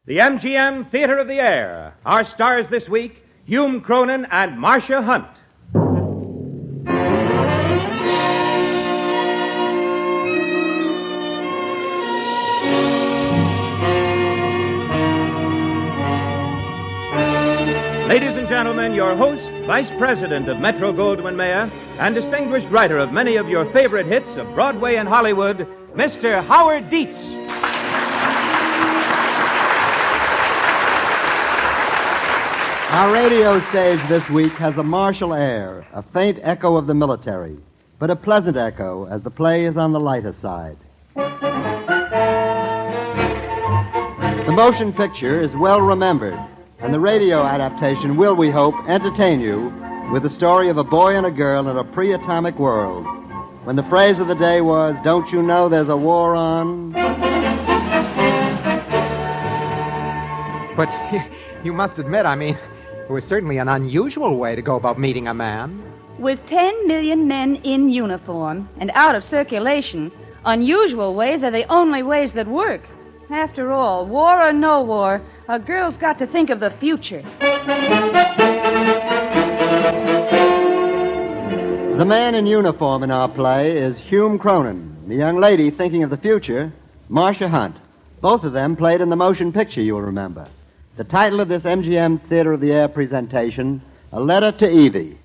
The MGM Theatre of the Air. Our stars this week, Hume Cronin and Marcia Hunt. Ladies and gentlemen, your host, Vice President of Metro-Goldwyn-Mayer, and distinguished writer of many of your favorite hits of Broadway and Hollywood, Mr. Howard Dietz. Our radio stage this week has a martial air, a faint echo of the military, but a pleasant echo as the play is on the lighter side. The motion picture is well remembered, and the radio adaptation will, we hope, entertain you with the story of a boy and a girl in a pre-atomic world, when the phrase of the day was, "Don't you know there's a war on?" But you must admit, it was certainly an unusual way to go about meeting a man. With 10 million men in uniform and out of circulation, unusual ways are the only ways that work. After all, war or no war, a girl's got to think of the future. The man in uniform in our play is Hume Cronin. The young lady thinking of the future, Marcia Hunt. Both of them played in the motion picture, you'll remember. The title of this MGM Theatre of the Air presentation, A Letter to Evie.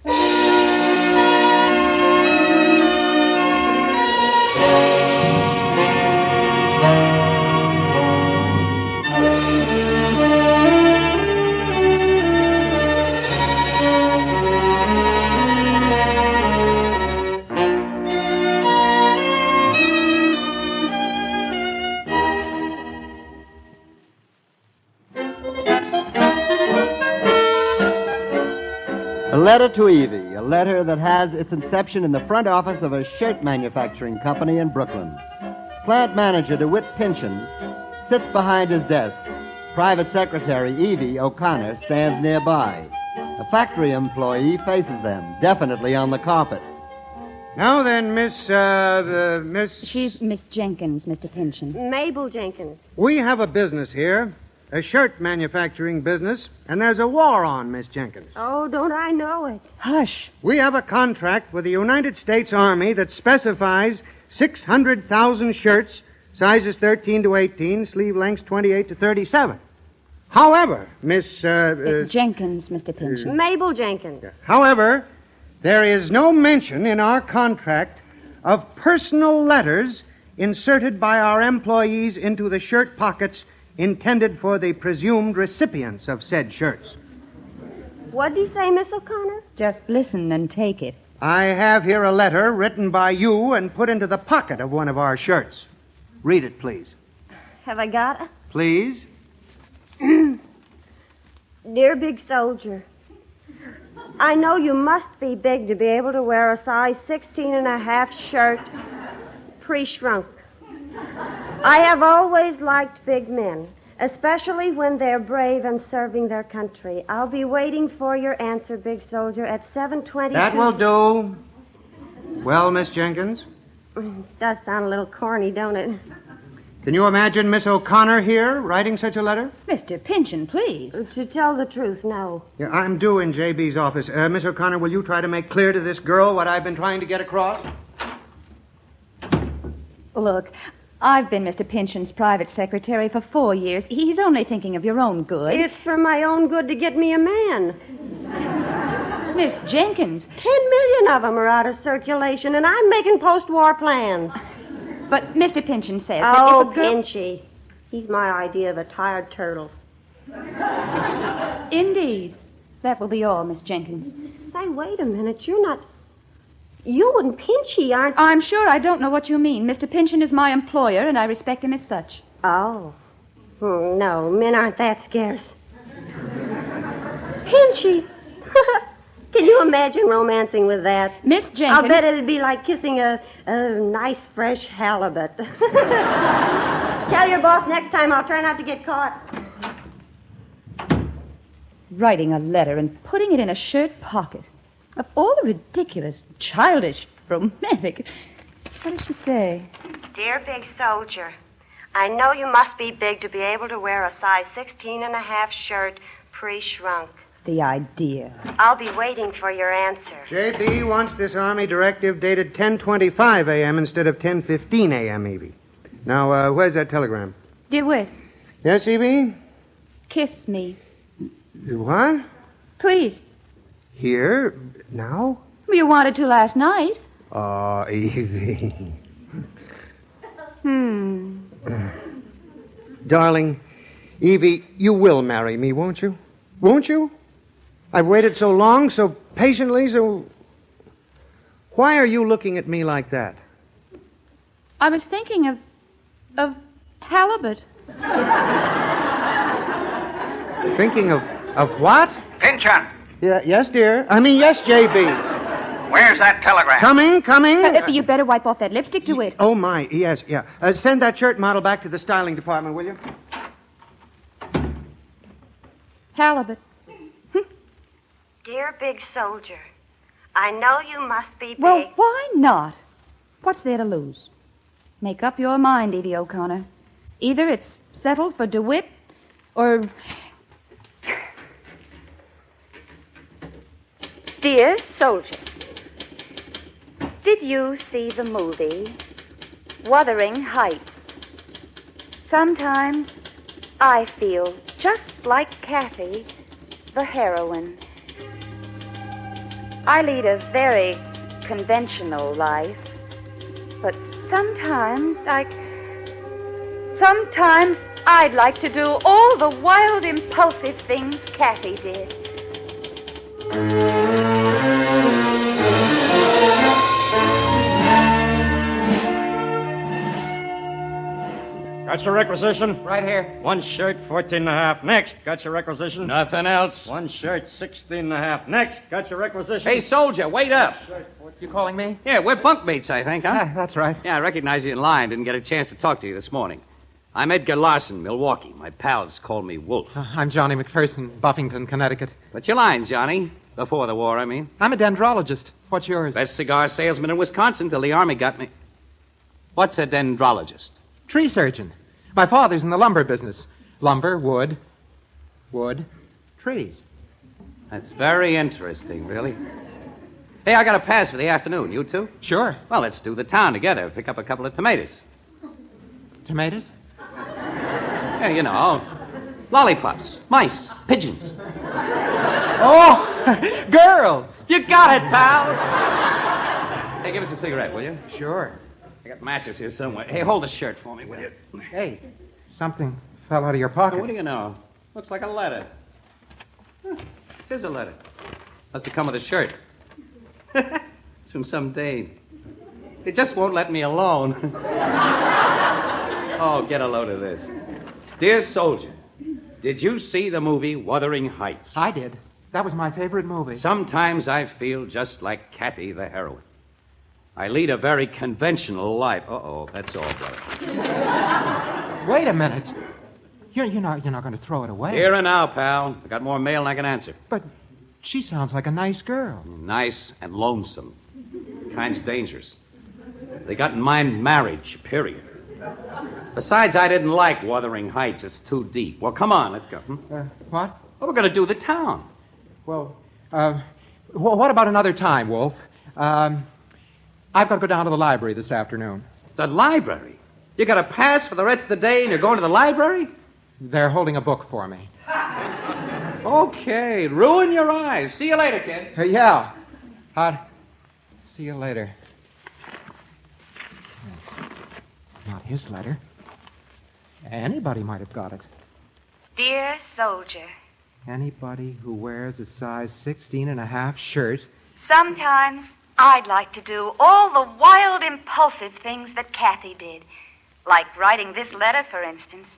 A letter to Evie, a letter that has its inception in the front office of a shirt manufacturing company in Brooklyn. Plant manager DeWitt Pynchon sits behind his desk. Private secretary Evie O'Connor stands nearby. A factory employee faces them, definitely on the carpet. Now then, Miss... She's Miss Jenkins, Mr. Pynchon. Mabel Jenkins. We have a business here, a shirt manufacturing business, and there's a war on, Miss Jenkins. Oh, don't I know it? Hush. We have a contract with the United States Army that specifies 600,000 shirts, sizes 13 to 18, sleeve lengths 28 to 37. However, Miss... Jenkins, Mr. Pynchon. Mabel Jenkins. However, there is no mention in our contract of personal letters inserted by our employees into the shirt pockets intended for the presumed recipients of said shirts. What'd he say, Miss O'Connor? Just listen and take it. I have here a letter written by you and put into the pocket of one of our shirts. Read it, please. Have I got it? Please? Dear Big Soldier, I know you must be big to be able to wear a size 16 and a half shirt pre-shrunk. I have always liked big men, especially when they're brave and serving their country. I'll be waiting for your answer, Big Soldier, at 7:22. That will do. Well, Miss Jenkins? Does sound a little corny, don't it? Can you imagine Miss O'Connor here writing such a letter? Mr. Pynchon, please. To tell the truth, no. Yeah, I'm due in J.B.'s office. Miss O'Connor, will you try to make clear to this girl what I've been trying to get across? Look, I've been Mr. Pynchon's private secretary for 4 years. He's only thinking of your own good. It's for my own good to get me a man. Miss Jenkins. 10 million of them are out of circulation, and I'm making post-war plans. But Mr. Pynchon says that Oh, if a girl... Pinchy. He's my idea of a tired turtle. Indeed. That will be all, Miss Jenkins. Say, wait a minute. You're not... You and Pinchy aren't... I'm sure I don't know what you mean. Mr. Pynchon is my employer, and I respect him as such. Oh. No, men aren't that scarce. Pinchy. Can you imagine romancing with that? Miss Jenkins... I'll bet it'd be like kissing a nice, fresh halibut. Tell your boss next time I'll try not to get caught. Writing a letter and putting it in a shirt pocket. Of all the ridiculous, childish, romantic... What does she say? Dear Big Soldier, I know you must be big to be able to wear a size 16 and a half shirt pre-shrunk. The idea. I'll be waiting for your answer. JB wants this Army directive dated 10:25 a.m. instead of 10:15 a.m., Evie. Now, where's that telegram? DeWitt, Yes, Evie? kiss me. What? Please. Here? Now? You wanted to last night. Oh, Evie. Darling, Evie, you will marry me, won't you? Won't you? I've waited so long, so patiently, so... Why are you looking at me like that? I was thinking of halibut. Thinking of what? Pynchon, Yeah, yes, dear. Yes, JB. where's that telegram? Coming. You better wipe off that lipstick, DeWitt. Oh, my, yes, yeah. Send that shirt model back to the styling department, will you? Halibut. Dear big soldier, I know you must be big. Well, why not? What's there to lose? Make up your mind, Evie O'Connor. Either it's settled for DeWitt, or... Dear soldier, did you see the movie Wuthering Heights? Sometimes I feel just like Kathy, the heroine. I lead a very conventional life, but sometimes I'd like to do all the wild, impulsive things Kathy did. Got your requisition? Right here. One shirt, 14 and a half. Next. Got your requisition? Nothing else. One shirt, 16 and a half. Next. Got your requisition? Hey, soldier, wait up. You calling me? Yeah, we're bunkmates, I think, huh? Ah, that's right. Yeah, I recognize you in line. Didn't get a chance to talk to you this morning. I'm Edgar Larson, Milwaukee. My pals call me Wolf. I'm Johnny McPherson, Buffington, Connecticut. What's your line, Johnny? Before the war, I mean. I'm a dendrologist. What's yours? Best cigar salesman in Wisconsin till the Army got me. What's a dendrologist? Tree surgeon. My father's in the lumber business. Lumber, wood, trees. That's very interesting, really. Hey, I got a pass for the afternoon. You too? Sure. Well, let's do the town together. Pick up a couple of tomatoes. Tomatoes? Yeah, you know, lollipops, mice, pigeons. Oh, girls! You got it, pal. Hey, give us a cigarette, will you? Sure. I got matches here somewhere. Hey, hold the shirt for me, will you? Hey, something fell out of your Oh, pocket. what do you know? Looks like a letter. Huh, it is a letter. Must have come with a shirt. It's from some dame. It just won't let me alone. Oh, get a load of this. Dear soldier, did you see the movie Wuthering Heights? I did. That was my favorite movie. Sometimes I feel just like Kathy, the heroine. I lead a very conventional life. Uh-oh, that's all, brother. Wait a minute. You're not going to throw it away. Here and now, pal. I got more mail than I can answer. But she sounds like a nice girl. Nice and lonesome. Kind's dangerous. They got in mind marriage, period. Besides, I didn't like Wuthering Heights. It's too deep. Well, come on, let's go. What? Well, we're going to do the town. Well, what about another time, Wolf? I've got to go down to the library this afternoon. The library? You got a pass for the rest of the day and you're going to the library? They're holding a book for me. Okay, ruin your eyes. See you later, kid. Yeah. See you later. Not his letter. Anybody might have got it. Dear soldier, Anybody who wears a size 16 and a half shirt. Sometimes I'd like to do all the wild, impulsive things that Kathy did. Like writing this letter, for instance.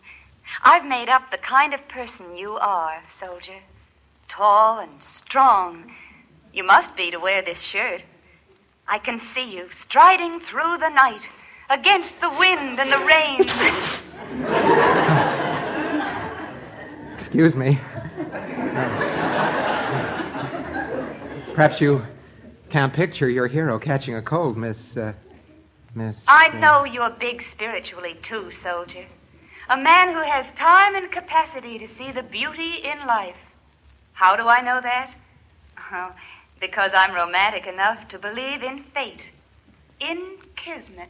I've made up the kind of person you are, soldier. Tall and strong. You must be to wear this shirt. I can see you striding through the night, against the wind and the rain. Excuse me. Perhaps you can't picture your hero catching a cold, Miss... I know you're big spiritually, too, soldier. A man who has time and capacity to see the beauty in life. How do I know that? Oh, because I'm romantic enough to believe in fate. In kismet.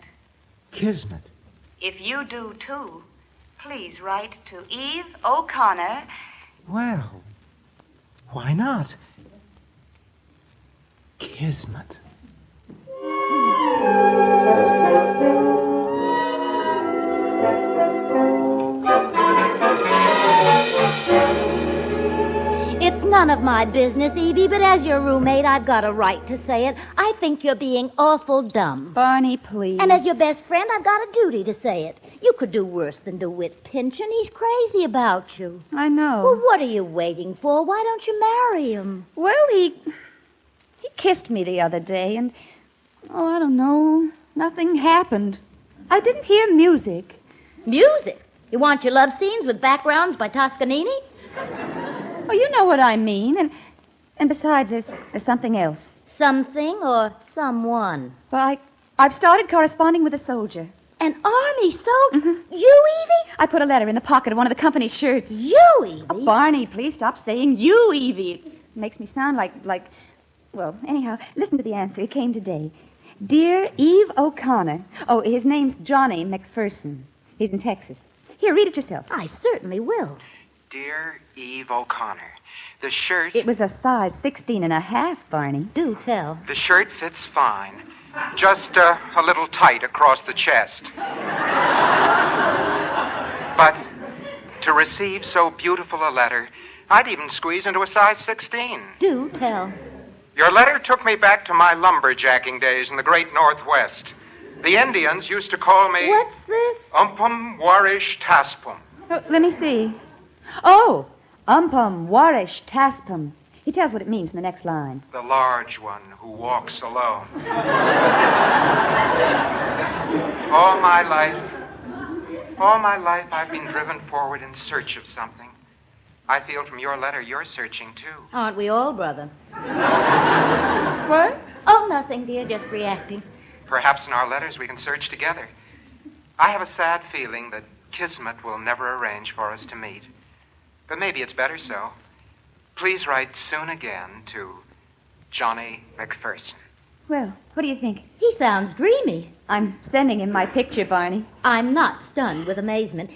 Kismet. If you do, too, please write to Eve O'Connor. Well, why not? Kismet. It's none of my business, Evie, but as your roommate, I've got a right to say it. I think you're being awful dumb. Barney, please. And as your best friend, I've got a duty to say it. You could do worse than DeWitt Pynchon. He's crazy about you. I know. Well, what are you waiting for? Why don't you marry him? Well, he kissed me the other day, and, I don't know. Nothing happened. I didn't hear music. Music? You want your love scenes with backgrounds by Toscanini? Oh, you know what I mean. And besides, there's something else. Something or someone? Well, I've started corresponding with a soldier. An army soldier? Mm-hmm. You, Evie? I put a letter in the pocket of one of the company's shirts. You, Evie? Oh, Barney, please stop saying you, Evie. It makes me sound like... Well, anyhow, listen to the answer. It came today. Dear Eve O'Connor. Oh, his name's Johnny McPherson. He's in Texas. Here, read it yourself. I certainly will. Dear Eve O'Connor, the shirt... It was a size 16 and a half, Barney. Do tell. The shirt fits fine. Just a little tight across the chest. But to receive so beautiful a letter, I'd even squeeze into a size 16. Do tell. Your letter took me back to my lumberjacking days in the great Northwest. The Indians used to call me... What's this? Umpum Warish Taspum. Oh, let me see. Oh, Umpum Warish Taspum. He tells what it means in the next line. The large one who walks alone. All my life, I've been driven forward in search of something. I feel from your letter you're searching, too. Aren't we all, brother? What? Oh, nothing, dear. Just reacting. Perhaps in our letters we can search together. I have a sad feeling that Kismet will never arrange for us to meet. But maybe it's better so. Please write soon again to Johnny McPherson. Well, what do you think? He sounds dreamy. I'm sending him my picture, Barney. I'm not stunned with amazement.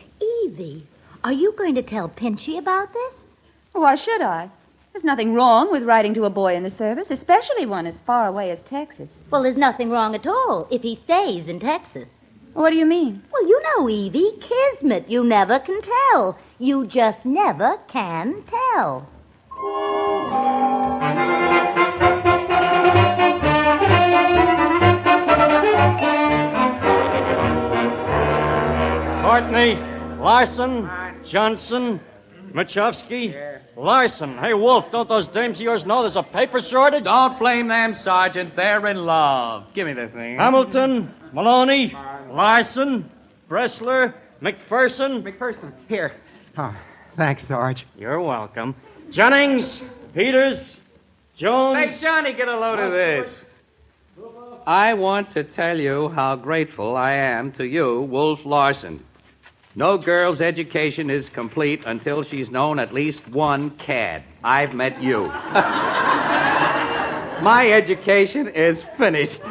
Evie, are you going to tell Pinchy about this? Why should I? There's nothing wrong with writing to a boy in the service, especially one as far away as Texas. Well, there's nothing wrong at all if he stays in Texas. What do you mean? Well, you know, Evie, kismet. You never can tell. You just never can tell. Courtney, Larson, Johnson, Machowski, Larson. Hey, Wolf, don't those dames of yours know there's a paper shortage? Don't blame them, Sergeant. They're in love. Give me the thing. Hamilton, Maloney, Larson, Bressler, McPherson. McPherson, here. Oh, thanks, Sarge. You're welcome. Jennings, Peters, Jones. Hey, Johnny, get a load of this. I want to tell you how grateful I am to you, Wolf Larson. No girl's education is complete until she's known at least one cad. I've met you. My education is finished.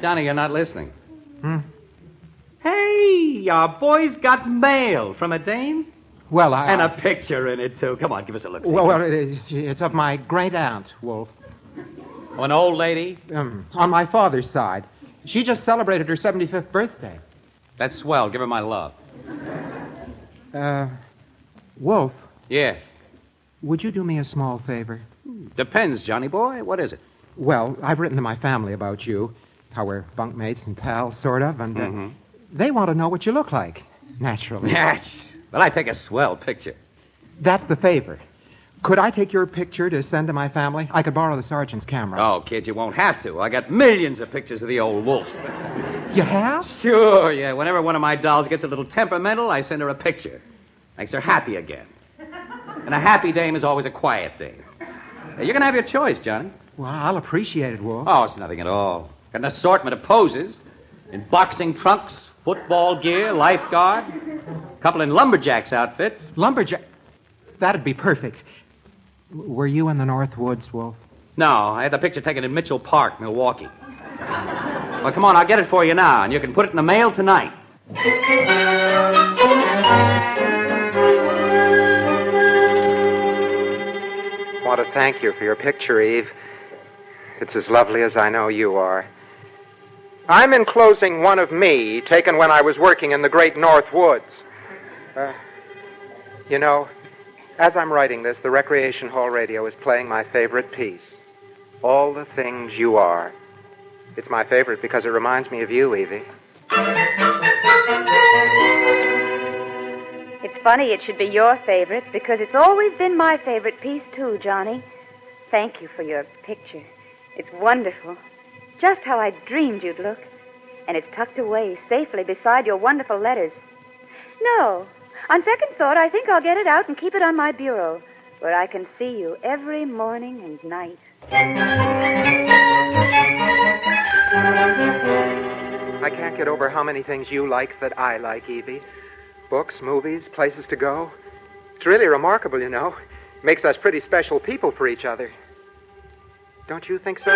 Johnny, you're not listening. Hey, your boy's got mail from a dame? Well, And a picture in it, too. Come on, give us a look. Well, it's of my great aunt, Wolf. An old lady? On my father's side. She just celebrated her 75th birthday. That's swell. Give her my love. Wolf, Yeah. would you do me a small favor? Depends, Johnny boy. What is it? Well, I've written to my family about you, how we're bunkmates and pals, sort of, and they want to know what you look like, naturally. Yes. Well, I take a swell picture. That's the favor. Could I take your picture to send to my family? I could borrow the sergeant's camera. Oh, kid, you won't have to. I got millions of pictures of the old wolf. You have? Sure, yeah. Whenever one of my dolls gets a little temperamental, I send her a picture. Makes her happy again. And a happy dame is always a quiet dame. You're going to have your choice, Johnny. Well, I'll appreciate it, Wolf. Oh, it's nothing at all. Got an assortment of poses in boxing trunks, football gear, lifeguard, a couple in lumberjacks outfits. Lumberjack? That'd be perfect. Were you in the North Woods, Wolf? No, I had the picture taken in Mitchell Park, Milwaukee. Well, come on, I'll get it for you now, and you can put it in the mail tonight. I want to thank you for your picture, Eve. It's as lovely as I know you are. I'm enclosing one of me, taken when I was working in the great North Woods. You know, as I'm writing this, the Recreation Hall radio is playing my favorite piece, All the Things You Are. It's my favorite because it reminds me of you, Evie. It's funny it should be your favorite because it's always been my favorite piece, too, Johnny. Thank you for your picture. It's wonderful. Just how I dreamed you'd look. And it's tucked away safely beside your wonderful letters. No, on second thought, I think I'll get it out and keep it on my bureau, where I can see you every morning and night. I can't get over how many things you like that I like, Evie. Books, movies, places to go. It's really remarkable, you know. Makes us pretty special people for each other. Don't you think so?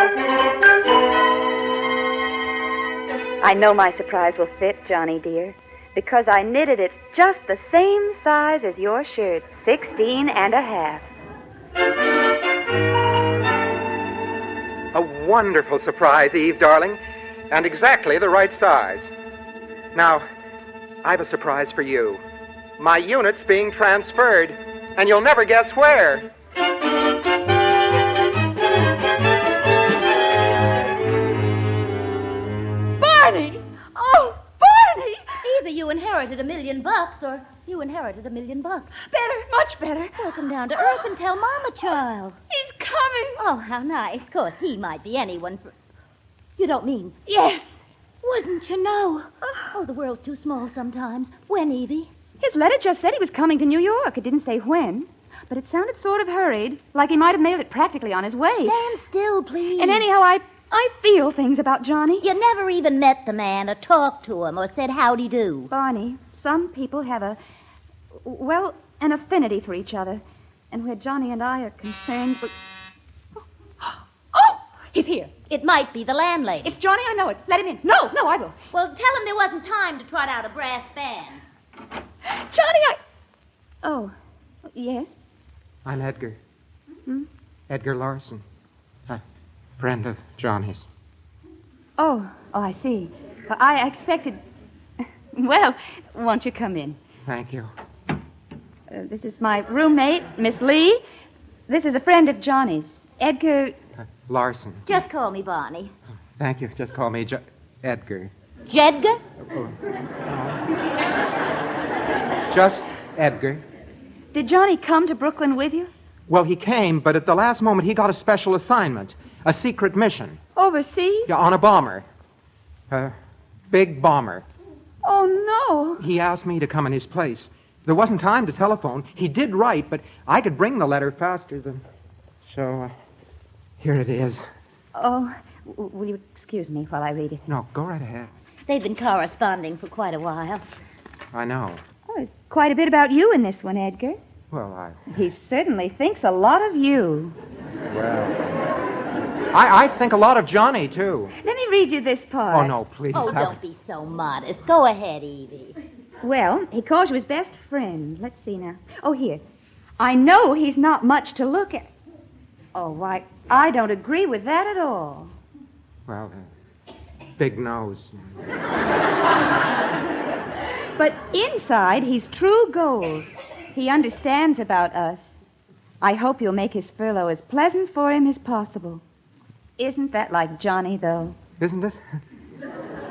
I know my surprise will fit, Johnny dear, because I knitted it just the same size as your shirt, 16 and a half. A wonderful surprise, Eve, darling, and exactly the right size. Now, I've a surprise for you. My unit's being transferred, and you'll never guess where. Barney! Oh, Barney! Either you inherited $1 million or you inherited $1 million. Better, much better. Welcome down to earth and tell Mama, child. He's coming. Oh, how nice. Of course, he might be anyone for... You don't mean... Yes. Wouldn't you know? Oh, the world's too small sometimes. When, Evie? His letter just said he was coming to New York. It didn't say when. But it sounded sort of hurried, like he might have mailed it practically on his way. Stand still, please. And anyhow, I feel things about Johnny. You never even met the man or talked to him or said howdy-do. Barney, some people have an affinity for each other. And where Johnny and I are concerned... Oh! He's here. It might be the landlady. It's Johnny, I know it. Let him in. No, I will. Well, tell him there wasn't time to trot out a brass band. Johnny, Oh, yes? I'm Edgar. Hmm? Edgar Larson. A friend of Johnny's. Oh, I see. I expected... Well, won't you come in? Thank you. This is my roommate, Miss Lee. This is a friend of Johnny's, Edgar... Larson. Just call me Barney. Thank you. Just call me Edgar. Jedgar? Just Edgar. Did Johnny come to Brooklyn with you? Well, he came, but at the last moment he got a special assignment. A secret mission. Overseas? Yeah, on a bomber. A big bomber. Oh, no. He asked me to come in his place. There wasn't time to telephone. He did write, but I could bring the letter faster than... So, here it is. Oh, will you excuse me while I read it? No, go right ahead. They've been corresponding for quite a while. I know. Oh, there's quite a bit about you in this one, Edgar. Well, He certainly thinks a lot of you. Well... I think a lot of Johnny, too. Let me read you this part. Oh, no, please. Oh, don't be so modest. Go ahead, Evie. Well, he calls you his best friend. Let's see now. Oh, here. I know he's not much to look at. Oh, why, I don't agree with that at all. Well, big nose. But inside, he's true gold. He understands about us. I hope you'll make his furlough as pleasant for him as possible. Isn't that like Johnny, though? Isn't it?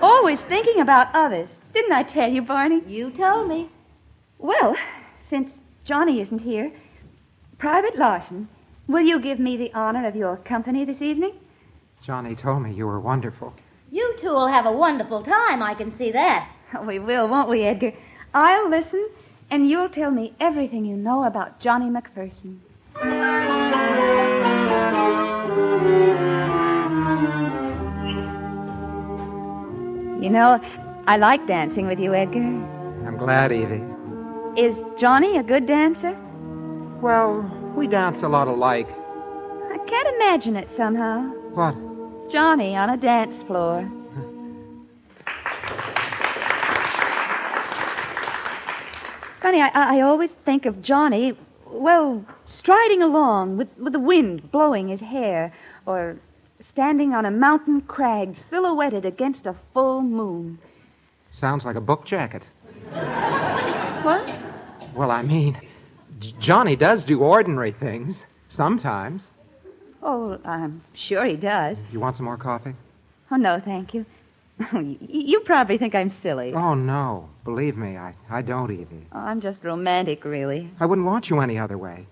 Always thinking about others. Didn't I tell you, Barney? You told me. Well, since Johnny isn't here, Private Larson, will you give me the honor of your company this evening? Johnny told me you were wonderful. You two will have a wonderful time, I can see that. We will, won't we, Edgar? I'll listen, and you'll tell me everything you know about Johnny McPherson. You know, I like dancing with you, Edgar. I'm glad, Evie. Is Johnny a good dancer? Well, we dance a lot alike. I can't imagine it somehow. What? Johnny on a dance floor. It's funny, I always think of Johnny, well, striding along with the wind blowing his hair, or standing on a mountain crag silhouetted against a full moon. Sounds like a book jacket. What? Well, I mean, Johnny does do ordinary things, sometimes. Oh, I'm sure he does. You want some more coffee? Oh, no, thank you. You probably think I'm silly. Oh, no. Believe me, I don't, Evie. Oh, I'm just romantic, really. I wouldn't want you any other way.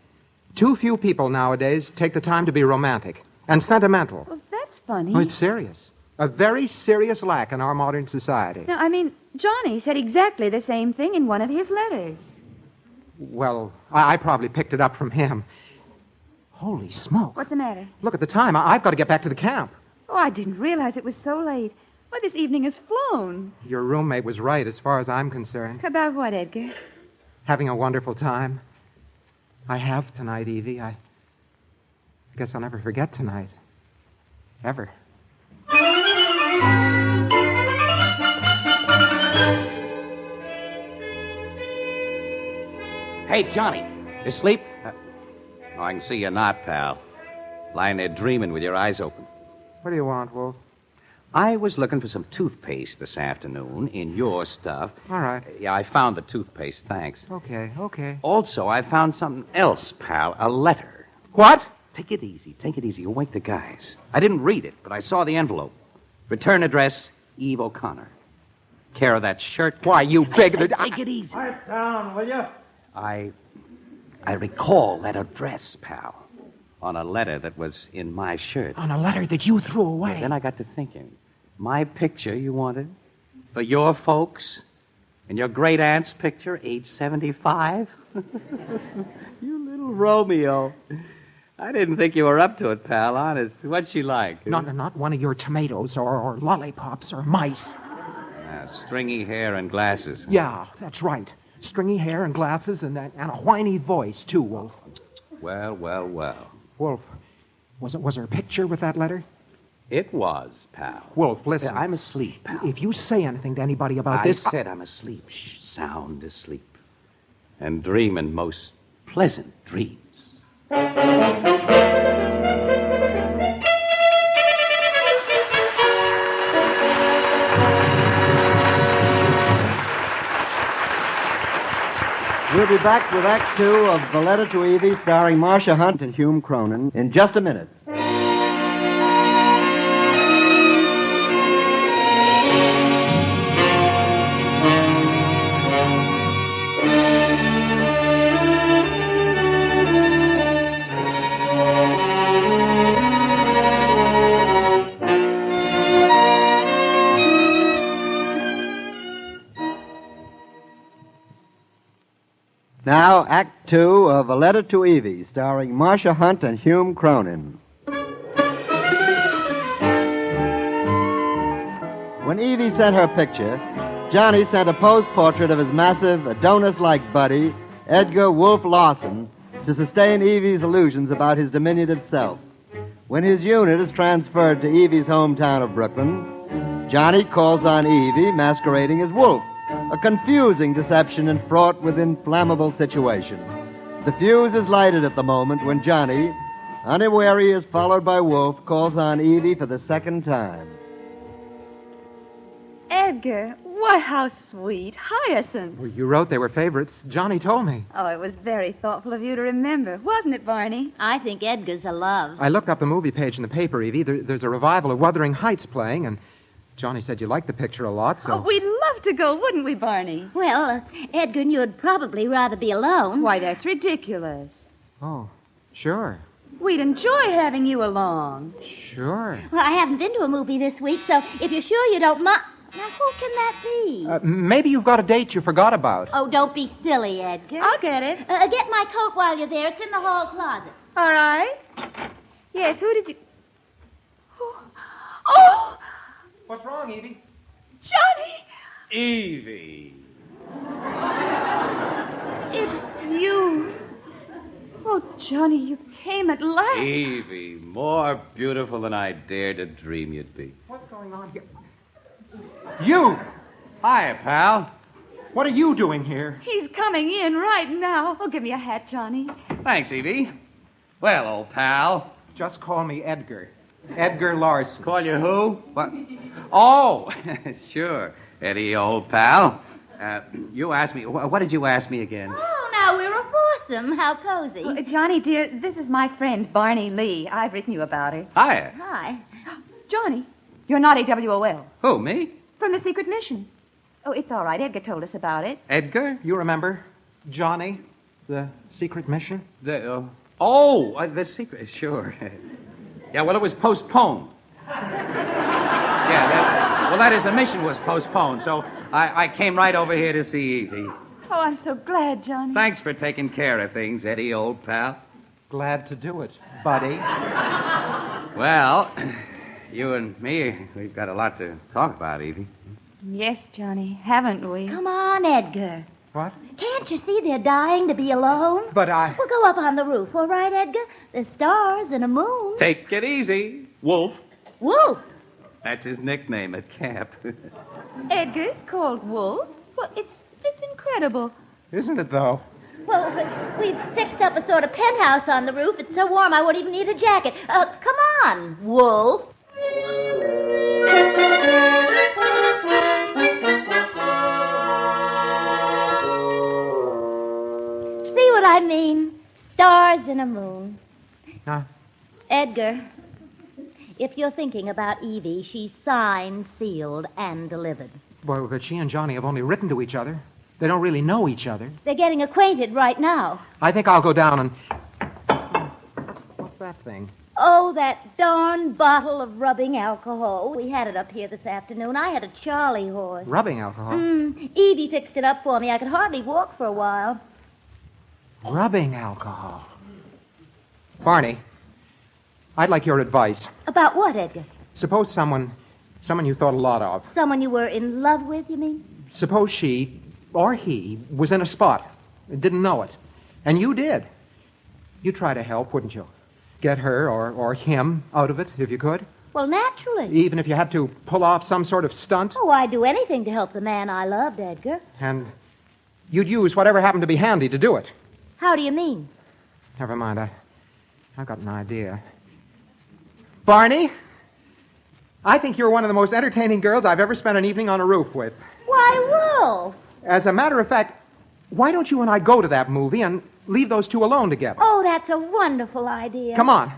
Too few people nowadays take the time to be romantic and sentimental. Well, that's funny. Oh, it's serious. A very serious lack in our modern society. No, I mean, Johnny said exactly the same thing in one of his letters. Well, I probably picked it up from him. Holy smoke. What's the matter? Look at the time. I've got to get back to the camp. Oh, I didn't realize it was so late. Well, this evening has flown. Your roommate was right as far as I'm concerned. About what, Edgar? Having a wonderful time. I have tonight, Evie. I guess I'll never forget tonight. Ever. Hey, Johnny. You asleep? No, I can see you're not, pal. Lying there dreaming with your eyes open. What do you want, Wolf? I was looking for some toothpaste this afternoon in your stuff. All right. Yeah, I found the toothpaste, thanks. Okay. Also, I found something else, pal. A letter. What? Take it easy. You'll wake the guys. I didn't read it, but I saw the envelope. Return address, Eve O'Connor. Care of that shirt. Why, you big... Take it easy. Pipe down, will you? I recall that address, pal, on a letter that was in my shirt. On a letter that you threw away. Well, then I got to thinking. My picture you wanted for your folks and your great aunt's picture, age 75. You little Romeo. I didn't think you were up to it, pal, honest. What's she like? Not one of your tomatoes or lollipops or mice. Stringy hair and glasses. Yeah, that's right. Stringy hair and glasses and a whiny voice, too, Wolf. Well. Wolf, was there a picture with that letter? It was, pal. Wolf, listen. I'm asleep, pal. If you say anything to anybody about this... I said I'm asleep. Shh, sound asleep. And dreaming most pleasant dreams. We'll be back with Act Two of The Letter to Evie, starring Marcia Hunt and Hume Cronin, in just a minute. Now, Act Two of A Letter to Evie, starring Marcia Hunt and Hume Cronin. When Evie sent her picture, Johnny sent a posed portrait of his massive, Adonis-like buddy, Edgar Wolf Lawson, to sustain Evie's illusions about his diminutive self. When his unit is transferred to Evie's hometown of Brooklyn, Johnny calls on Evie masquerading as Wolf. A confusing deception and fraught with inflammable situation. The fuse is lighted at the moment when Johnny, unaware he is followed by Wolf, calls on Evie for the second time. Edgar, why, how sweet. Hyacinths. Well, you wrote they were favorites. Johnny told me. Oh, it was very thoughtful of you to remember, wasn't it, Barney? I think Edgar's a love. I looked up the movie page in the paper, Evie. There's a revival of Wuthering Heights playing, and Johnny said you liked the picture a lot, so... Oh, we'd love to go, wouldn't we, Barney? Well, Edgar and you'd probably rather be alone. Why, that's ridiculous. Oh, sure. We'd enjoy having you along. Sure. Well, I haven't been to a movie this week, so if you're sure you don't mind... Now, who can that be? Maybe you've got a date you forgot about. Oh, don't be silly, Edgar. I'll get it. Get my coat while you're there. It's in the hall closet. All right. Yes, who did you... Oh! What's wrong, Evie? Johnny! Evie. It's you. Oh, Johnny, you came at last. Evie, more beautiful than I dared to dream you'd be. What's going on here? You! Hiya, pal. What are you doing here? He's coming in right now. Oh, give me a hat, Johnny. Thanks, Evie. Well, old pal. Just call me Edgar. Edgar Larson. Call you who? What? Oh, sure. Eddie, old pal. You asked me. What did you ask me again? Oh, now we're a foursome. How cozy. Johnny, dear, this is my friend, Barney Lee. I've written you about her. Hiya. Hi. Johnny, you're not AWOL. Who, me? From the secret mission. Oh, it's all right. Edgar told us about it. Edgar? You remember Johnny, the secret mission? The secret. Sure. Yeah, well, it was postponed. That is, the mission was postponed, so I came right over here to see Evie. Oh, I'm so glad, Johnny. Thanks for taking care of things, Eddie, old pal. Glad to do it, buddy. Well, you and me, we've got a lot to talk about, Evie. Yes, Johnny, haven't we? Come on, Edgar. What? Can't you see they're dying to be alone? But I... We'll go up on the roof, all right, Edgar? There's stars and a moon. Take it easy, Wolf. Wolf? That's his nickname at camp. Edgar's called Wolf? Well, it's incredible. Isn't it, though? Well, we've fixed up a sort of penthouse on the roof. It's so warm I won't even need a jacket. Come on, Wolf. See what I mean? Stars and a moon. Huh? Edgar, if you're thinking about Evie, she's signed, sealed, and delivered. Well, but she and Johnny have only written to each other. They don't really know each other. They're getting acquainted right now. I think I'll go down and... What's that thing? Oh, that darn bottle of rubbing alcohol. We had it up here this afternoon. I had a Charlie horse. Rubbing alcohol? Evie fixed it up for me. I could hardly walk for a while. Rubbing alcohol. Barney, I'd like your advice. About what, Edgar? Suppose someone you thought a lot of. Someone you were in love with, you mean? Suppose she, or he, was in a spot and didn't know it. And you did. You'd try to help, wouldn't you? Get her or him out of it, if you could. Well, naturally. Even if you had to pull off some sort of stunt. Oh, I'd do anything to help the man I loved, Edgar. And you'd use whatever happened to be handy to do it. How do you mean? Never mind. I've got an idea. Barney, I think you're one of the most entertaining girls I've ever spent an evening on a roof with. Why, Wolf? As a matter of fact, why don't you and I go to that movie and leave those two alone together? Oh, that's a wonderful idea. Come on.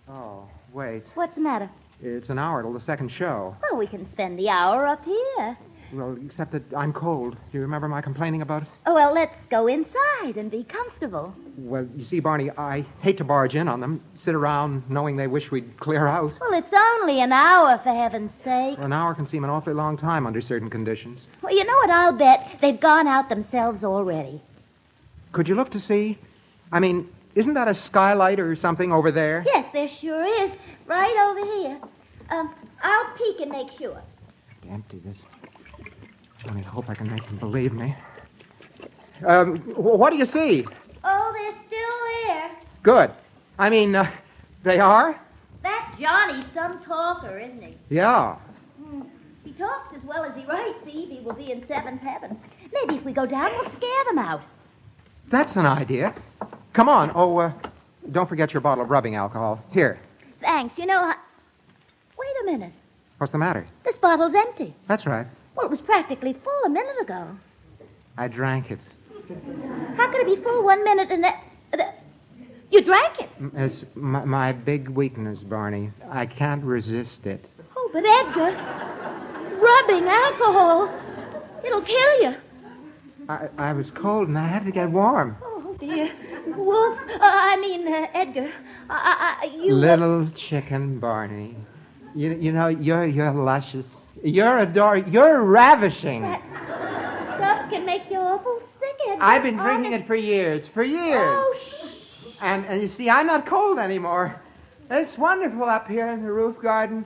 Oh, wait. What's the matter? It's an hour till the second show. Well, we can spend the hour up here. Well, except that I'm cold. Do you remember my complaining about it? Oh, well, let's go inside and be comfortable. Well, you see, Barney, I hate to barge in on them, sit around knowing they wish we'd clear out. Well, it's only an hour, for heaven's sake. Well, an hour can seem an awfully long time under certain conditions. Well, you know what I'll bet? They've gone out themselves already. Could you look to see? I mean, isn't that a skylight or something over there? Yes, there sure is. Right over here. I'll peek and make sure. Empty this. I hope I can make them believe me. What do you see? Oh, they're still there. Good. I mean, they are? That Johnny's some talker, isn't he? Yeah. He talks as well as he writes. Evie will be in seventh heaven. Maybe if we go down, we'll scare them out. That's an idea. Come on. Oh, don't forget your bottle of rubbing alcohol. Here. Thanks. You know, wait a minute. What's the matter? This bottle's empty. That's right. Well, it was practically full a minute ago. I drank it. How could it be full 1 minute and you drank it? It's my big weakness, Barney. I can't resist it. Oh, but Edgar, rubbing alcohol, it'll kill you. I was cold and I had to get warm. Oh, dear. Wolf, Edgar, you... Little chicken, Barney. You know, you're luscious. You're adoring. You're ravishing. That stuff can make you awful sick, Edgar. I've been drinking it for years. For years. Oh, shh. And you see, I'm not cold anymore. It's wonderful up here in the roof garden.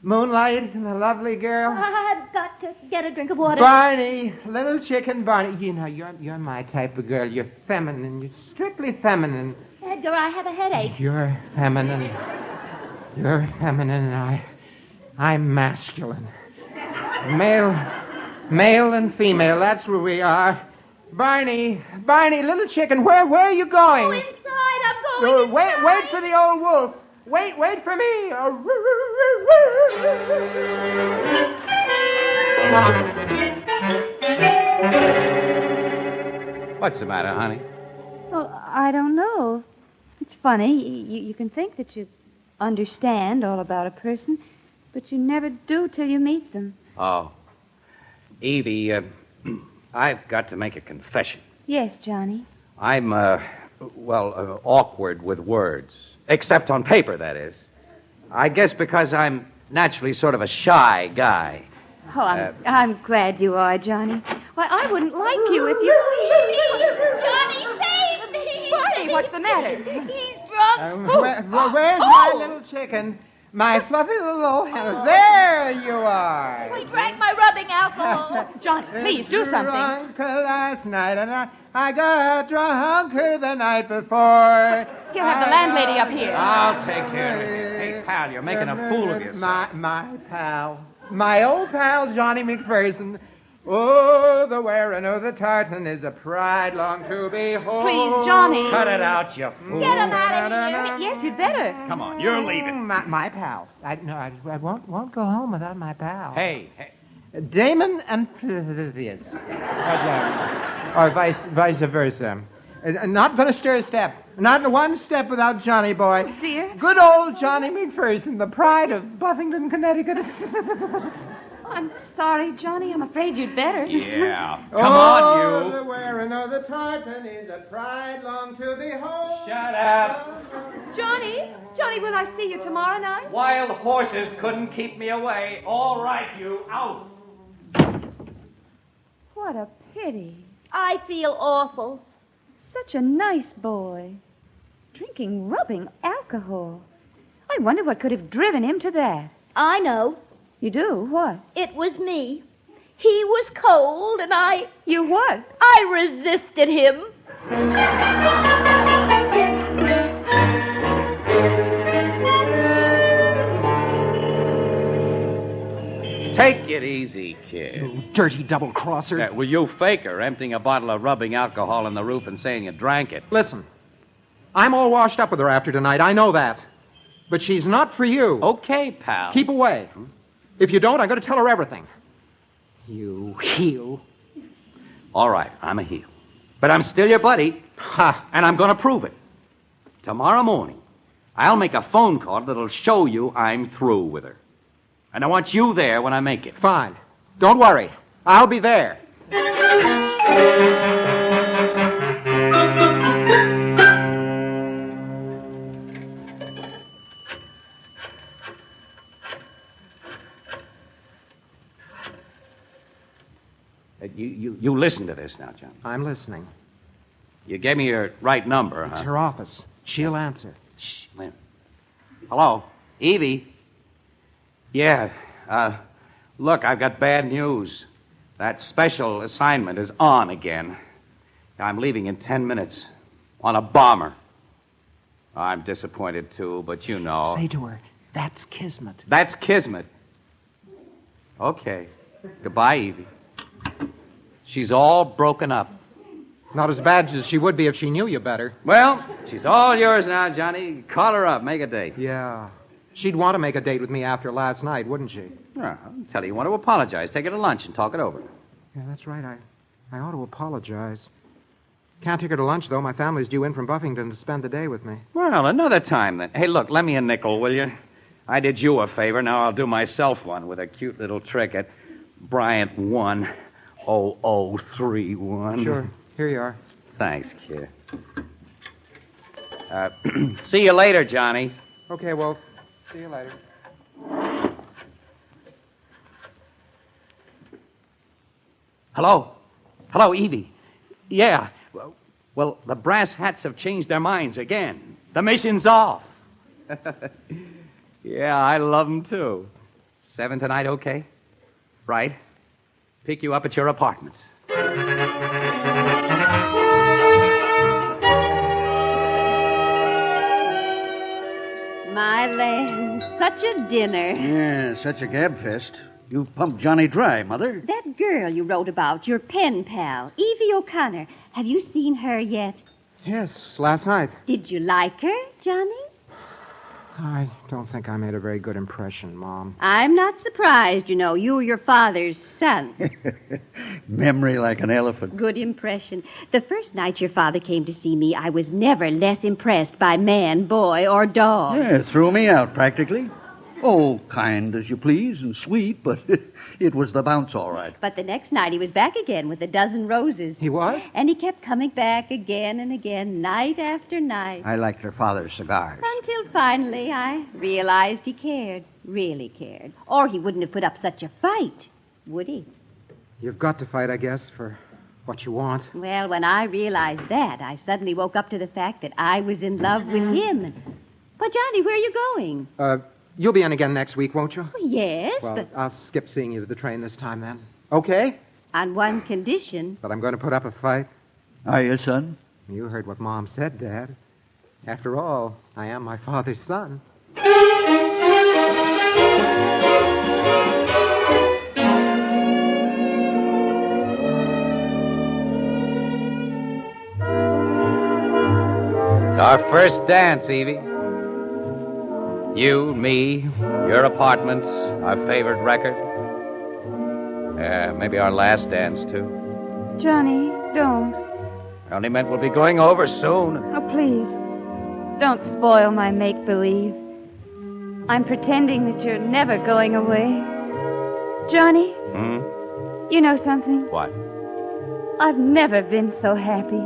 Moonlight and a lovely girl. I've got to get a drink of water. Barney, little chicken Barney. You know, you're my type of girl. You're feminine. You're strictly feminine. Edgar, I have a headache. You're feminine. You're feminine, and I'm masculine. Male and female. That's where we are. Barney, little chicken. Where are you going? Go inside. I'm going inside. Wait for the old wolf. Wait for me. What's the matter, honey? Well, I don't know. It's funny. You can think that you understand all about a person, but you never do till you meet them. Oh. Evie, I've got to make a confession. Yes, Johnny. I'm, awkward with words. Except on paper, that is. I guess because I'm naturally sort of a shy guy. Oh, I'm glad you are, Johnny. Why, I wouldn't like you if you... Johnny, save me! Barney, what's the matter? He's drunk. Where's my little chicken? My fluffy little old hen. There you are. He drank my rubbing alcohol. Johnny, please do something. Drunk last night, and I got drunker the night before. He'll have the landlady up here. I'll take care of it. Hey, pal, you're making a fool of yourself. My pal. My old pal, Johnny McPherson. Oh, the wearing of the tartan is a pride long to behold. Please, Johnny. Cut it out, you fool. Get him out of here. Yes, you'd better. Come on, you're leaving. My pal. I won't go home without my pal. Hey. Damon and Pythias. Or vice versa. Not going to stir a step. Not one step without Johnny boy. Dear. Good old Johnny McPherson, the pride of Buffington, Connecticut. I'm sorry, Johnny. I'm afraid you'd better. Yeah. Come on, you. The wearing of the tartan is a pride long to behold. Shut up. Johnny, will I see you tomorrow night? Wild horses couldn't keep me away. All right, you. Out. What a pity. I feel awful. Such a nice boy. Drinking rubbing alcohol. I wonder what could have driven him to that. I know. You do? What? It was me. He was cold, and I... You what? I resisted him. Take it easy, kid. You dirty double-crosser. Well, you faker, emptying a bottle of rubbing alcohol on the roof and saying you drank it. Listen, I'm all washed up with her after tonight. I know that. But she's not for you. Okay, pal. Keep away. If you don't, I'm going to tell her everything. You heel. All right, I'm a heel. But I'm still your buddy. Ha! And I'm going to prove it. Tomorrow morning, I'll make a phone call that'll show you I'm through with her. And I want you there when I make it. Fine. Don't worry. I'll be there. You listen to this now, John. I'm listening. You gave me your right number, It's huh? her office. She'll answer. Shh, wait. Hello? Evie? Yeah, look, I've got bad news. That special assignment is on again. I'm leaving in 10 minutes on a bomber. I'm disappointed, too, but you know. Say to her, that's kismet. That's kismet. Okay. Goodbye, Evie. She's all broken up. Not as bad as she would be if she knew you better. Well, she's all yours now, Johnny. Call her up. Make a date. Yeah. She'd want to make a date with me after last night, wouldn't she? Well, tell her you want to apologize. Take her to lunch and talk it over. Yeah, that's right. I ought to apologize. Can't take her to lunch, though. My family's due in from Buffington to spend the day with me. Well, another time then. Hey, look, lend me a nickel, will you? I did you a favor. Now I'll do myself one with a cute little trick at Bryant 10031. Sure. Here you are. Thanks, kid. See you later, Johnny. Okay, well, see you later. Hello? Hello, Evie. Yeah. Well, the brass hats have changed their minds again. The mission's off. Yeah, I love them, too. 7 tonight, okay? Right. Pick you up at your apartments. My land, such a dinner. Yeah, such a gabfest. You pumped Johnny dry, Mother. That girl you wrote about, your pen pal, Evie O'Connor. Have you seen her yet? Yes, last night. Did you like her, Johnny? I don't think I made a very good impression, Mom. I'm not surprised, you know. You were your father's son. Memory like an elephant. Good impression. The first night your father came to see me, I was never less impressed by man, boy, or dog. Yeah, threw me out, practically. Oh, kind as you please and sweet, but it was the bounce, all right. But the next night he was back again with a dozen roses. He was? And he kept coming back again and again, night after night. I liked her father's cigars. Until finally I realized he cared, really cared. Or he wouldn't have put up such a fight, would he? You've got to fight, I guess, for what you want. Well, when I realized that, I suddenly woke up to the fact that I was in love with him. But, Johnny, where are you going? You'll be in again next week, won't you? Yes, Well, but I'll skip seeing you to the train this time, then. Okay? on one condition. But I'm going to put up a fight. Are you, son? You heard what Mom said, Dad. After all, I am my father's son. It's our first dance, Evie. You, me, your apartment, our favorite record. Maybe our last dance, too. Johnny, don't. I only meant we'll be going over soon. Oh, please. Don't spoil my make-believe. I'm pretending that you're never going away. Johnny, you know something? What? I've never been so happy.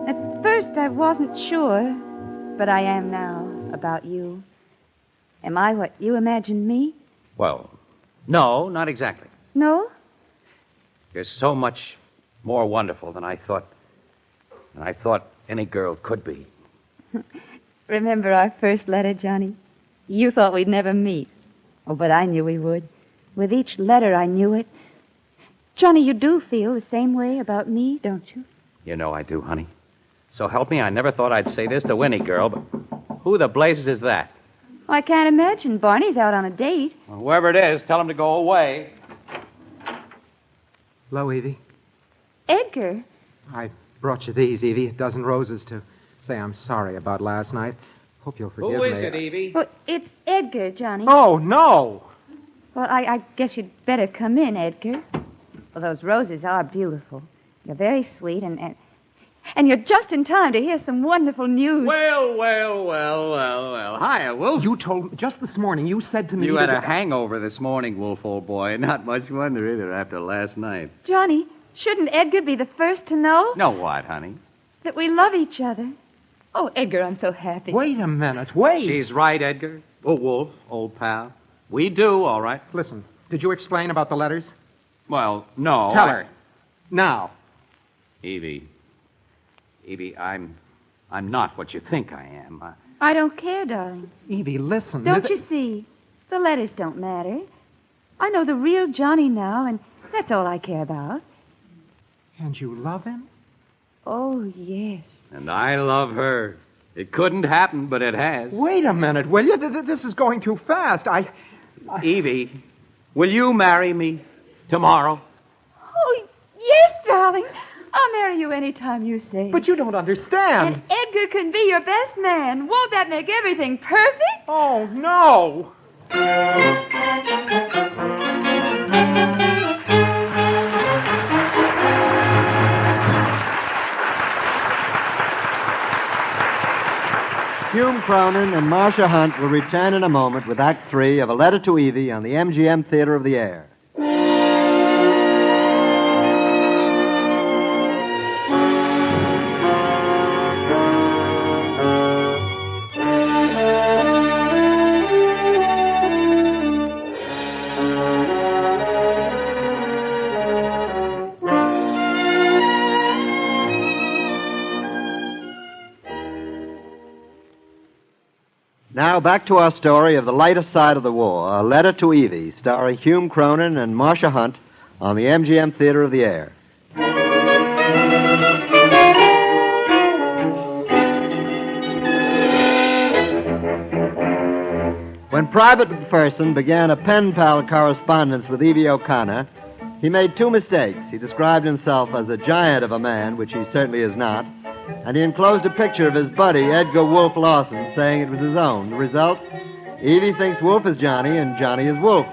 At first, I wasn't sure, but I am now about you. Am I what you imagined me? Well, no, not exactly. No? You're so much more wonderful than I thought any girl could be. Remember our first letter, Johnny? You thought we'd never meet. Oh, but I knew we would. With each letter, I knew it. Johnny, you do feel the same way about me, don't you? You know I do, honey. So help me, I never thought I'd say this to any girl, but who the blazes is that? I can't imagine. Barney's out on a date. Well, whoever it is, tell him to go away. Hello, Evie. Edgar. I brought you these, Evie. A dozen roses to say I'm sorry about last night. Hope you'll forgive me. Who is it, Evie? Well, it's Edgar, Johnny. Oh, no! Well, I guess you'd better come in, Edgar. Well, those roses are beautiful. You're very sweet, and you're just in time to hear some wonderful news. Well. Hiya, Wolf. You told me just this morning, you said to me You had that a hangover this morning, Wolf, old boy. Not much wonder either after last night. Johnny, shouldn't Edgar be the first to know? Know what, honey? That we love each other. Oh, Edgar, I'm so happy. Wait a minute, wait. She's right, Edgar. Oh, Wolf, old pal. We do, all right. Listen, did you explain about the letters? Well, no. Tell her. Now. Evie, I'm not what you think I am. I don't care, darling. Evie, listen. Don't you see? The letters don't matter. I know the real Johnny now, and that's all I care about. And you love him? Oh, yes. And I love her. It couldn't happen, but it has. Wait a minute, will you? This is going too fast. Evie, will you marry me tomorrow? Oh, yes, darling. I'll marry you any time you say. But you don't understand. And Edgar can be your best man. Won't that make everything perfect? Oh, no. Hume Cronin and Marcia Hunt will return in a moment with Act 3 of A Letter to Evie on the MGM Theatre of the Air. Now back to our story of the lighter side of the war, A Letter to Evie, starring Hume Cronin and Marcia Hunt on the MGM Theatre of the Air. When Private McPherson began a pen-pal correspondence with Evie O'Connor, he made two mistakes. He described himself as a giant of a man, which he certainly is not, and he enclosed a picture of his buddy, Edgar Wolf Lawson, saying it was his own. The result, Evie thinks Wolf is Johnny and Johnny is Wolf.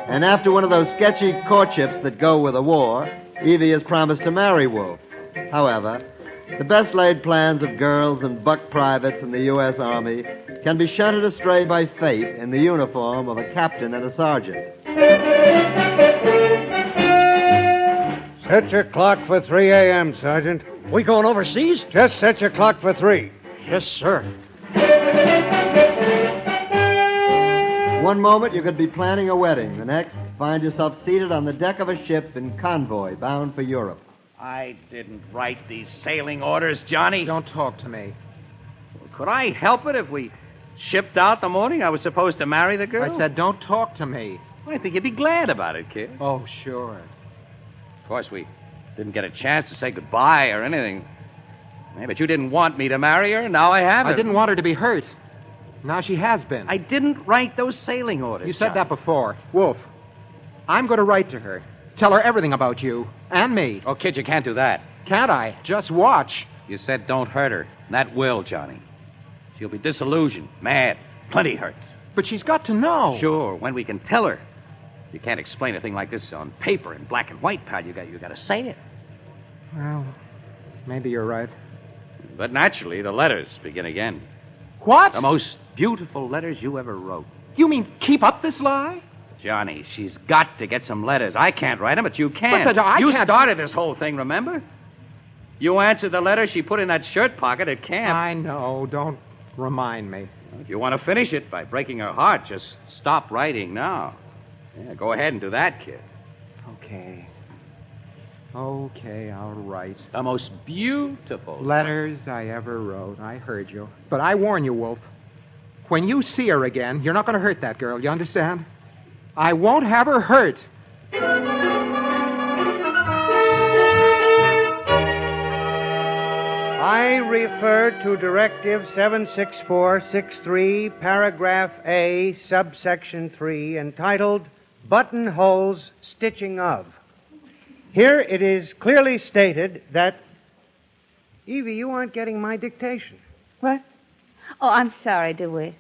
And after one of those sketchy courtships that go with a war, Evie has promised to marry Wolf. However, the best-laid plans of girls and buck privates in the U.S. Army can be shunted astray by fate in the uniform of a captain and a sergeant. Set your clock for 3 a.m., Sergeant. We going overseas? Just set your clock for 3. Yes, sir. One moment you could be planning a wedding. The next, find yourself seated on the deck of a ship in convoy bound for Europe. I didn't write these sailing orders, Johnny. Don't talk to me. Could I help it if we shipped out the morning I was supposed to marry the girl? I said don't talk to me. I think you'd be glad about it, kid. Oh, sure. Of course, we didn't get a chance to say goodbye or anything. Yeah, but you didn't want me to marry her, now I have I her. didn't want her to be hurt. Now she has been. I didn't write those sailing orders. You said Johnny. that before. Wolf, I'm going to write to her. Tell her everything about you and me. Oh, kid, you can't do that. Can't I? Just watch. You said don't hurt her. And that will, Johnny. She'll be disillusioned, mad, plenty hurt. But she's got to know. Sure, when we can tell her. You can't explain a thing like this on paper in black and white, pal. You got to say it. Well, maybe you're right. But naturally, the letters begin again. What? The most beautiful letters you ever wrote. You mean keep up this lie? Johnny, she's got to get some letters. I can't write them, but you can. But I you can't... started this whole thing, remember? You answered the letter she put in that shirt pocket at camp. I know. Don't remind me. If you want to finish it by breaking her heart, just stop writing now. Yeah, go ahead and do that, kid. Okay. Okay, I'll write. The most beautiful letters I ever wrote. I heard you. But I warn you, Wolf. When you see her again, you're not going to hurt that girl. You understand? I won't have her hurt. I refer to Directive 76463, Paragraph A, Subsection 3, entitled Buttonholes Stitching Of. Here it is clearly stated that... Evie, you aren't getting my dictation. What? Oh, I'm sorry, DeWitt.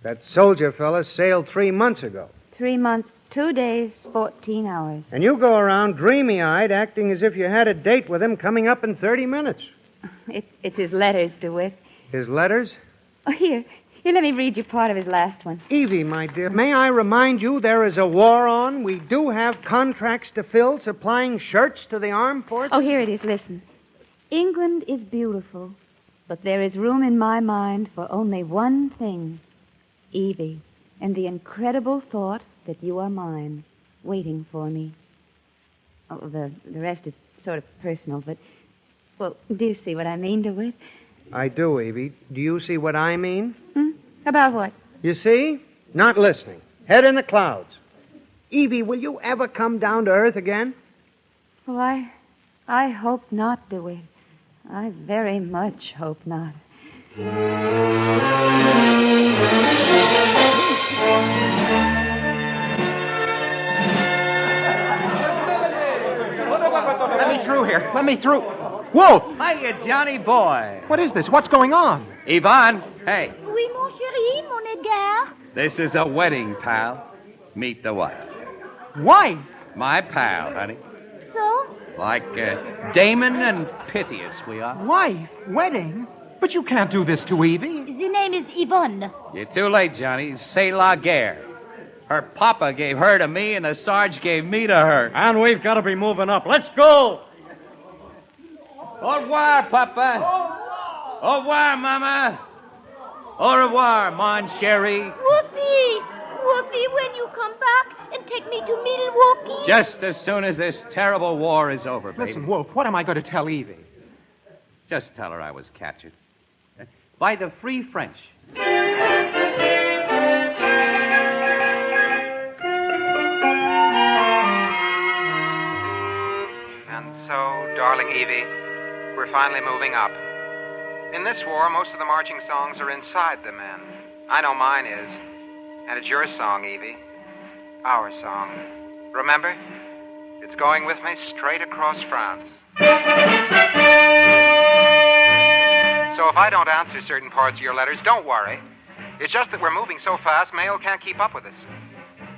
That soldier fella sailed 3 months ago. 3 months, 2 days, 14 hours. And you go around dreamy-eyed, acting as if you had a date with him coming up in 30 minutes. It's his letters, DeWitt. His letters? Oh, here, let me read you part of his last one. Evie, my dear, may I remind you there is a war on? We do have contracts to fill supplying shirts to the armed forces. Oh, here it is, listen. England is beautiful, but there is room in my mind for only one thing. Evie, and the incredible thought that you are mine, waiting for me. Oh, the rest is sort of personal, but... Well, do you see what I mean, DeWitt? I do, Evie. Do you see what I mean? About what? You see? Not listening. Head in the clouds. Evie, will you ever come down to earth again? Oh, I hope not, DeWitt. I very much hope not. Let me through here. Let me through. Wolf! Hiya, Johnny boy. What is this? What's going on? Yvonne, hey. Oui, mon chéri, mon Edgar. This is a wedding, pal. Meet the wife. Wife? My pal, honey. So? Like Damon and Pythias, we are. Wife? Wedding? But you can't do this to Evie. The name is Yvonne. You're too late, Johnny. C'est la guerre. Her papa gave her to me, and the Sarge gave me to her. And we've got to be moving up. Let's go! Au revoir, Papa. Au revoir, Mama. Au revoir, mon chéri. Wolfie! Wolfie, when you come back and take me to Milwaukee? Just as soon as this terrible war is over, baby. Listen, Wolf, what am I going to tell Evie? Just tell her I was captured by the Free French. so, darling Evie, we're finally moving up. In this war, most of the marching songs are inside the men. I know mine is. And it's your song, Evie. Our song. Remember? It's going with me straight across France. So if I don't answer certain parts of your letters, don't worry. It's just that we're moving so fast, mail can't keep up with us.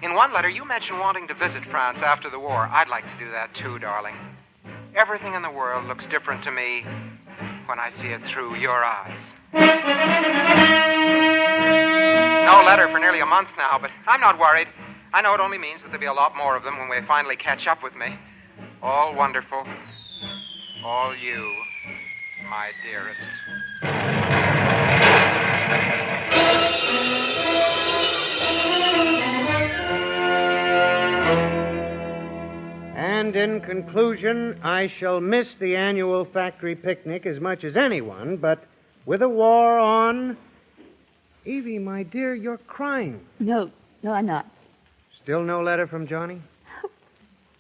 In one letter, you mentioned wanting to visit France after the war. I'd like to do that too, darling. Everything in the world looks different to me when I see it through your eyes. No letter for nearly a month now, but I'm not worried. I know it only means that there'll be a lot more of them when we finally catch up with me. All wonderful. All you, my dearest. And in conclusion, I shall miss the annual factory picnic as much as anyone, but with a war on... Evie, my dear, you're crying. No, I'm not. Still no letter from Johnny?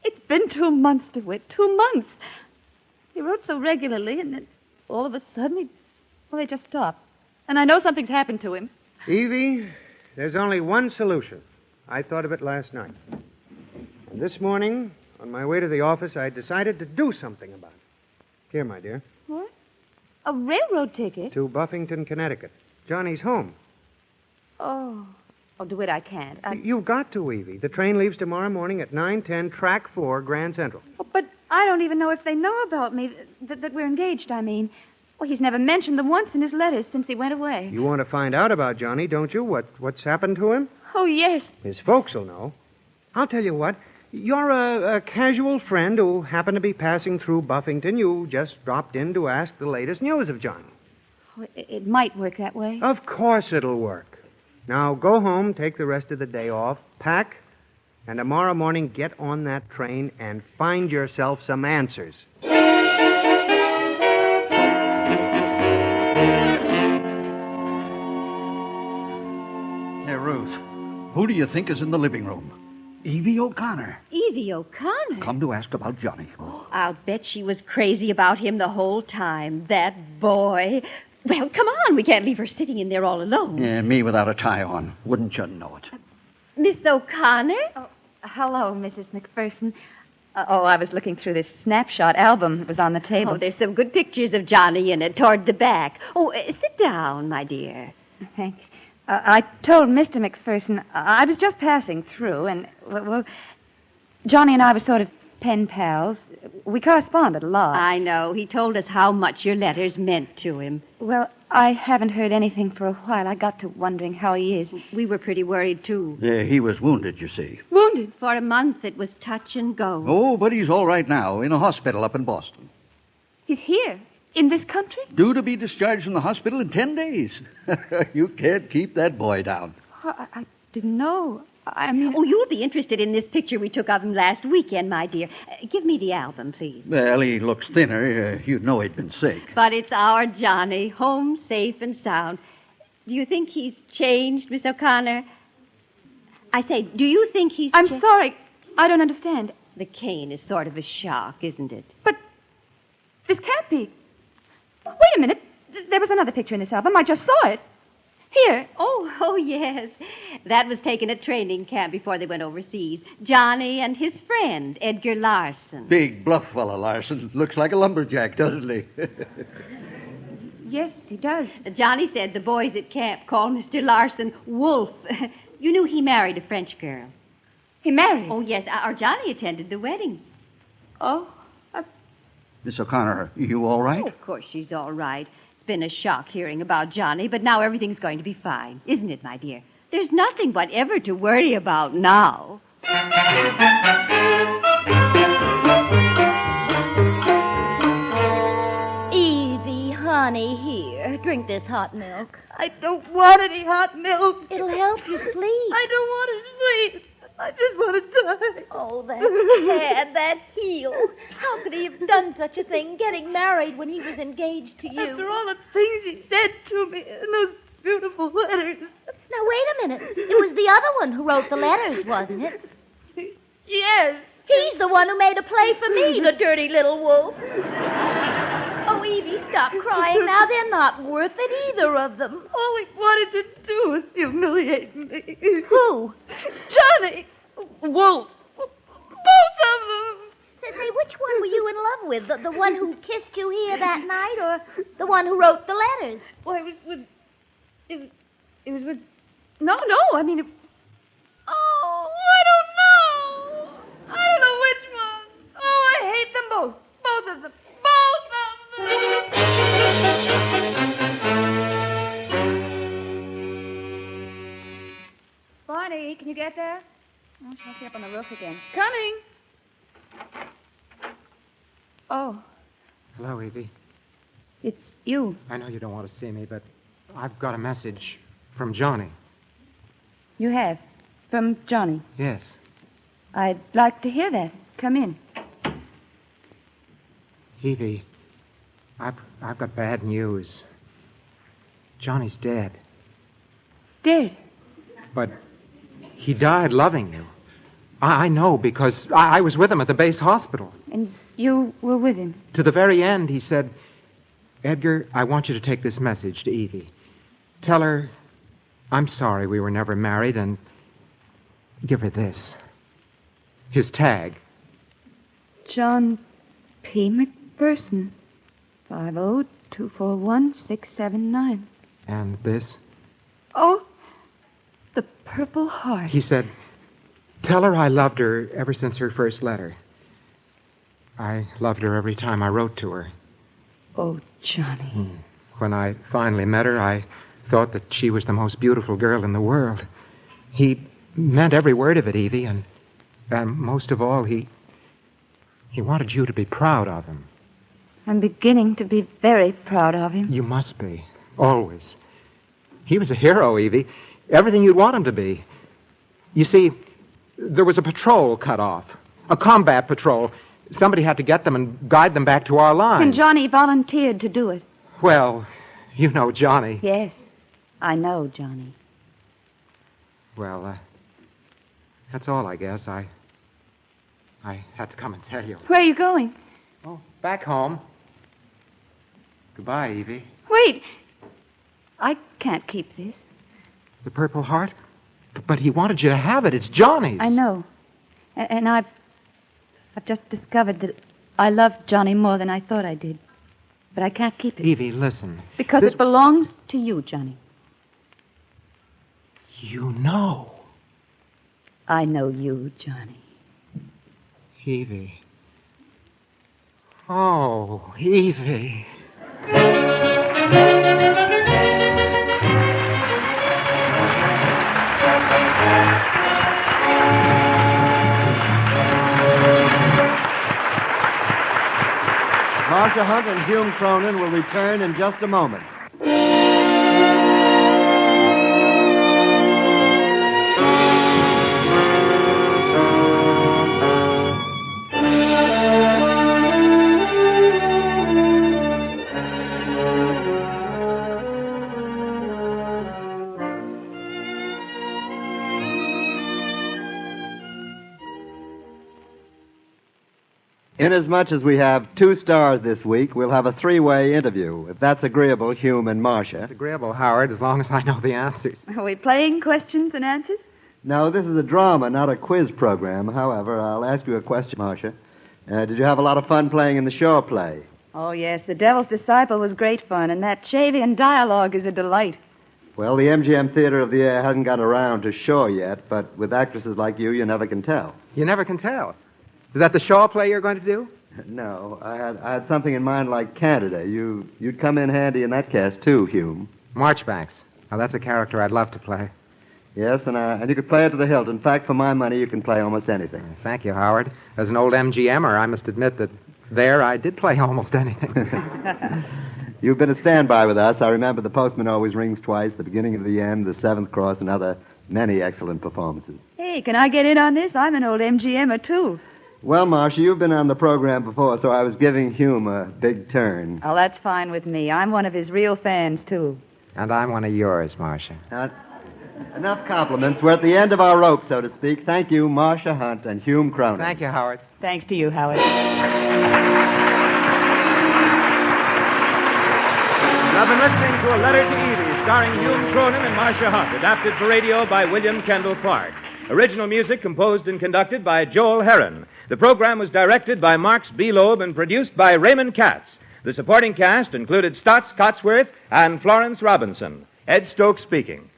It's been 2 months, DeWitt. 2 months. He wrote so regularly, and then all of a sudden, they just stopped. And I know something's happened to him. Evie, there's only one solution. I thought of it last night. And this morning, on my way to the office, I decided to do something about it. Here, my dear. What? A railroad ticket? To Buffington, Connecticut. Johnny's home. Oh, DeWitt, I can't. You've got to, Evie. The train leaves tomorrow morning at 9:10, track 4, Grand Central. Oh, but I don't even know if they know about me, that we're engaged, I mean. Well, he's never mentioned them once in his letters since he went away. You want to find out about Johnny, don't you? What's happened to him? Oh, yes. His folks will know. I'll tell you what. You're a casual friend who happened to be passing through Buffington. You just dropped in to ask the latest news of Johnny. Oh, it might work that way. Of course it'll work. Now, go home, take the rest of the day off, pack, and tomorrow morning get on that train and find yourself some answers. Hey, Ruth, who do you think is in the living room? Evie O'Connor. Evie O'Connor? Come to ask about Johnny. I'll bet she was crazy about him the whole time. That boy. Well, come on. We can't leave her sitting in there all alone. Yeah, me without a tie on. Wouldn't you know it? Miss O'Connor? Oh, hello, Mrs. McPherson. I was looking through this snapshot album that was on the table. Oh, there's some good pictures of Johnny in it toward the back. Oh, sit down, my dear. Thanks. I told Mr. McPherson I was just passing through, and, well, Johnny and I were sort of pen pals. We corresponded a lot. I know. He told us how much your letters meant to him. Well, I haven't heard anything for a while. I got to wondering how he is. We were pretty worried, too. Yeah, he was wounded, you see. Wounded? For a month, it was touch and go. Oh, but he's all right now, in a hospital up in Boston. He's here? In this country? Due to be discharged from the hospital in 10 days. You can't keep that boy down. I didn't know. I mean... Oh, you'll be interested in this picture we took of him last weekend, my dear. Give me the album, please. Well, he looks thinner. You'd know he'd been sick. But it's our Johnny, home safe and sound. Do you think he's changed, Miss O'Connor? I say, do you think he's... I'm sorry. I don't understand. The cane is sort of a shock, isn't it? But this can't be. Wait a minute. There was another picture in this album. I just saw it. Here. Oh, yes. That was taken at training camp before they went overseas. Johnny and his friend, Edgar Larson. Big bluff fella, Larson. Looks like a lumberjack, doesn't he? Yes, he does. Johnny said the boys at camp called Mr. Larson Wolf. You knew he married a French girl. He married? Oh, yes. Our Johnny attended the wedding. Oh? Miss O'Connor, you all right? Oh, of course she's all right. It's been a shock hearing about Johnny, but now everything's going to be fine. Isn't it, my dear? There's nothing whatever to worry about now. Evie, honey, here. Drink this hot milk. I don't want any hot milk. It'll help you sleep. I don't want to sleep. I just want to die. Oh, that head, that heel. How could he have done such a thing, getting married when he was engaged to you? After all the things he said to me in those beautiful letters. Now, wait a minute. It was the other one who wrote the letters, wasn't it? Yes. He's the one who made a play for me, the dirty little wolf. Oh, Evie, stop crying now. They're not worth it, either of them. All he wanted to do was humiliate me. Who? Johnny. Wolf. Both of them. Say, which one were you in love with? The one who kissed you here that night or the one who wrote the letters? Well, it was with... It was with... No, I mean... Oh, I don't know. I don't know which one. Oh, I hate them both. Both of them. Both of them. Barney, can you get there? Oh, she must be up on the roof again. Coming. Oh, Hello, Evie. it's you. I know you don't want to see me, but I've got a message from Johnny. You have? From Johnny. Yes. I'd like to hear that. Come in. Evie, I've got bad news. Johnny's dead. Dead? But he died loving you. I know because I was with him at the base hospital. And you were with him? To the very end, he said, Edgar, I want you to take this message to Evie. Tell her I'm sorry we were never married, and give her this. His tag. John P. McPherson. 50241679. And this. Oh, the Purple Heart. He said, tell her I loved her ever since her first letter. I loved her every time I wrote to her. Oh, Johnny. When I finally met her, I thought that she was the most beautiful girl in the world. He meant every word of it, Evie, and most of all, he wanted you to be proud of him. I'm beginning to be very proud of him. You must be, always. He was a hero, Evie. Everything you'd want him to be. You see, there was a patrol cut off, a combat patrol. Somebody had to get them and guide them back to our lines. And Johnny volunteered to do it. Well, you know Johnny. Yes, I know Johnny. Well, that's all, I guess. I had to come and tell you. Where are you going? Oh, back home. Goodbye, Evie. Wait. I can't keep this. The Purple Heart? But he wanted you to have it. It's Johnny's. I know. And I've just discovered that I love Johnny more than I thought I did. But I can't keep it. Evie, listen. Because it belongs to you, Johnny. You know. I know you, Johnny. Evie. Oh, Evie. Marcia Hunt and Hume Cronin will return in just a moment. Inasmuch as we have 2 stars this week, we'll have a 3-way interview. If that's agreeable, Hume and Marcia. It's agreeable, Howard, as long as I know the answers. Are we playing questions and answers? No, this is a drama, not a quiz program. However, I'll ask you a question, Marcia. Did you have a lot of fun playing in the shore play? Oh, yes. The Devil's Disciple was great fun, and that Shavian dialogue is a delight. Well, the MGM Theatre of the Air hasn't gotten around to shore yet, but with actresses like you never can tell. You never can tell. Is that the Shaw play you're going to do? No, I had something in mind like Canada. You'd come in handy in that cast, too, Hume. Marchbanks. Now, that's a character I'd love to play. Yes, and you could play it to the hilt. In fact, for my money, you can play almost anything. Thank you, Howard. As an old MGMer, I must admit that there I did play almost anything. You've been a standby with us. I remember The Postman Always Rings Twice, The Beginning of the End, The Seventh Cross, and other many excellent performances. Hey, can I get in on this? I'm an old MGMer, too. Well, Marcia, you've been on the program before, so I was giving Hume a big turn. Oh, that's fine with me. I'm one of his real fans, too. And I'm one of yours, Marcia. Enough compliments. We're at the end of our rope, so to speak. Thank you, Marcia Hunt and Hume Cronin. Thank you, Howard. Thanks to you, Howard. I've been listening to A Letter to Evie, starring Hume Cronin and Marcia Hunt, adapted for radio by William Kendall Clark. Original music composed and conducted by Joel Herron. The program was directed by Marks B. Loeb and produced by Raymond Katz. The supporting cast included Stotts Cotsworth and Florence Robinson. Ed Stokes speaking.